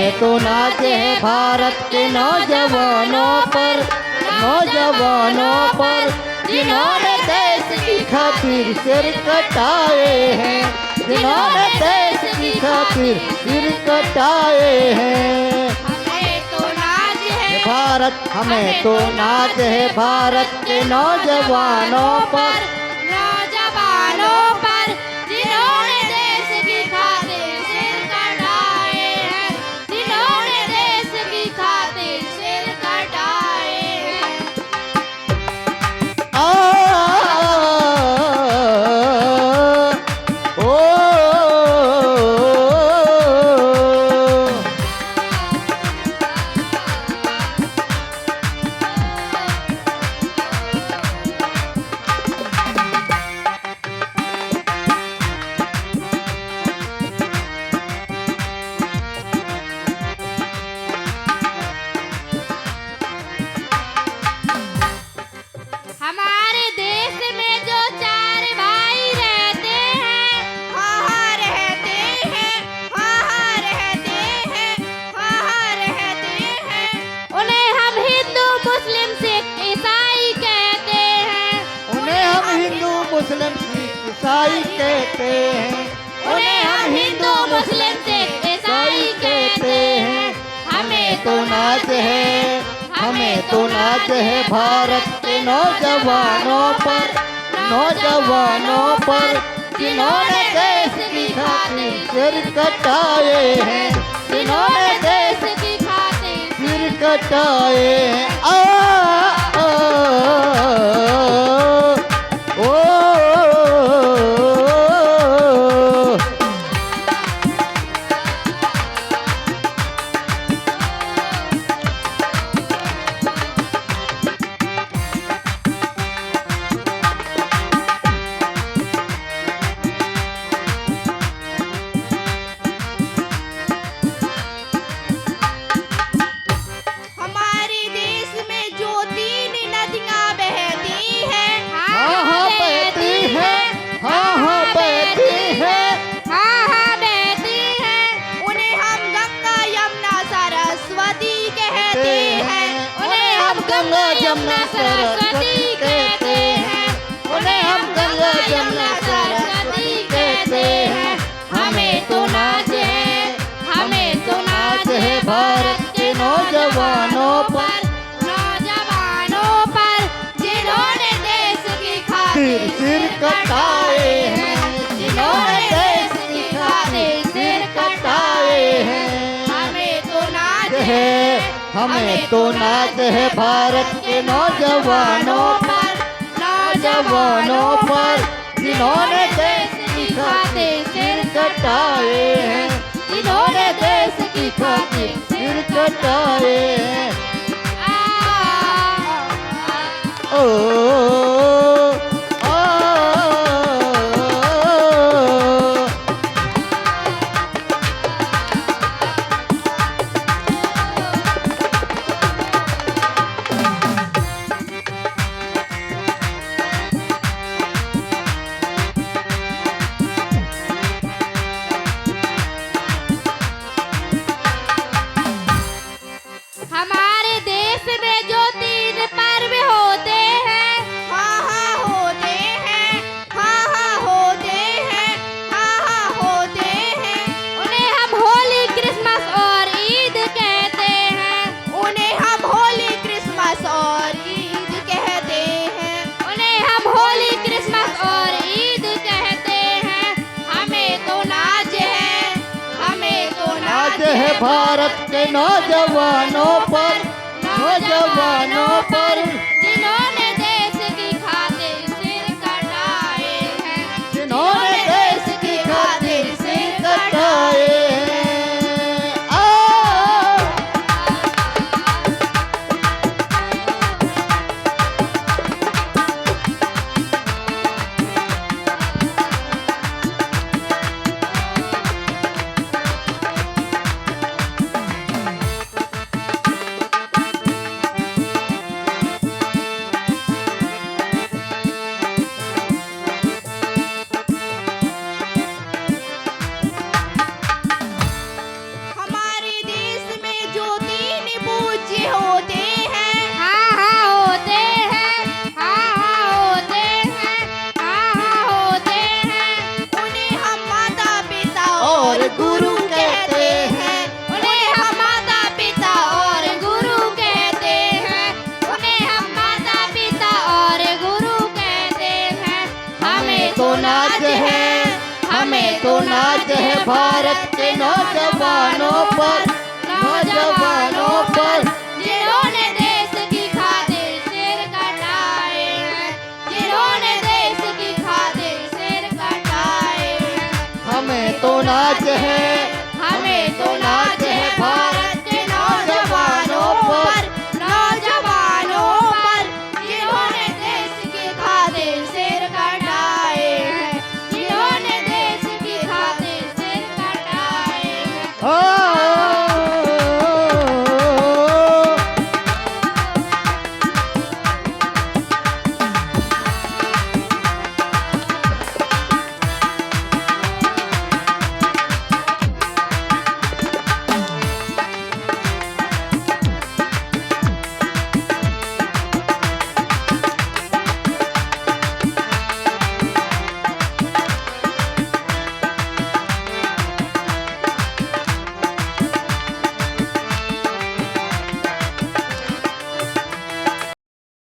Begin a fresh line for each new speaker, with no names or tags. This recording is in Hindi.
हमें तो नाज है भारत के नौजवानों पर, नौजवानों पर जिन्होंने देश की खातिर सिर कटाए हैं, जिन्होंने देश की खातिर सिर कटाए हैं।
हमें तो नाज है
भारत, हमें तो नाज है भारत के नौजवानों पर,
नौजवानों पर जिन्होंने देश की खातिर सिर कटाए हैं, जिन्होंने देश की खातिर सिर कटाए हैं। हमारे देश में जो चार भाई रहते हैं, हाँ रहते हैं, हाँ रहते हैं, हाँ रहते हैं, उन्हें हम हिंदू मुस्लिम सिख ईसाई कहते हैं,
उन्हें हम हिंदू मुस्लिम सिख ईसाई कहते हैं,
उन्हें हम हिंदू मुस्लिम सिख ईसाई कहते हैं।
हमें तो नाज है, हमें तो नाज है भारत के नौजवानों पर, नौजवानों पर जिन्होंने देश की खातिर सिर कटाए हैं, जिन्होंने देश
की खातिर
सिर कटाए हैं। आ, ओ,
हमारे देश में जो तीन नदियां बहती हैं,
हाँ बहती है, हाँ बहती है,
हाँ बहती हैं, उन्हें हम गंगा यमुना सरस्वती कहते हैं, उन्हें हम गंगा यमुना सरस्वती कहते हैं, उन्हें हम गंगा यमुना सरस्वती कहते हैं। हमें तो नाज है, हमें तो नाज है
भारत के नौजवानों पर,
नौजवानों पर जिन्होंने देश की खातिर
सिर कटाए हैं,
जिन्होंने देश की खातिर सिर कटाए हैं। हमें तो नाज है,
हमें तो नाज है भारत के नौजवानों पर, नौजवानों पर जिन्होंने देश की खातिर सिर कटाए हैं, जिन्होंने देश की खातिर सिर कटाए हैं। ओ, आ,
हमारे देश में जो तीन पर्व होते हैं, हाँ होते हैं, हाँ होते हैं, हाँ होते हैं, उन्हें हम होली क्रिसमस और ईद कहते हैं, उन्हें हम होली क्रिसमस और ईद कहते हैं, उन्हें हम होली क्रिसमस और ईद कहते हैं। हमें तो नाज है, हमें तो
नाज
नाज
है भारत के नौजवानों पर, नौजवानों पर
जिन्होंने देश की खातिर सिर कटाए हैं,
जिन्होंने देश की खातिर सिर कटाए हैं। आ, तो नाज है, हमें तो नाज है भारत के नौजवानों पर, नौजवानों पर,
जिन्होंने देश की खातिर सिर कटाए हैं, जिन्होंने देश की खातिर सिर कटाए हैं।
हमें तो नाज है,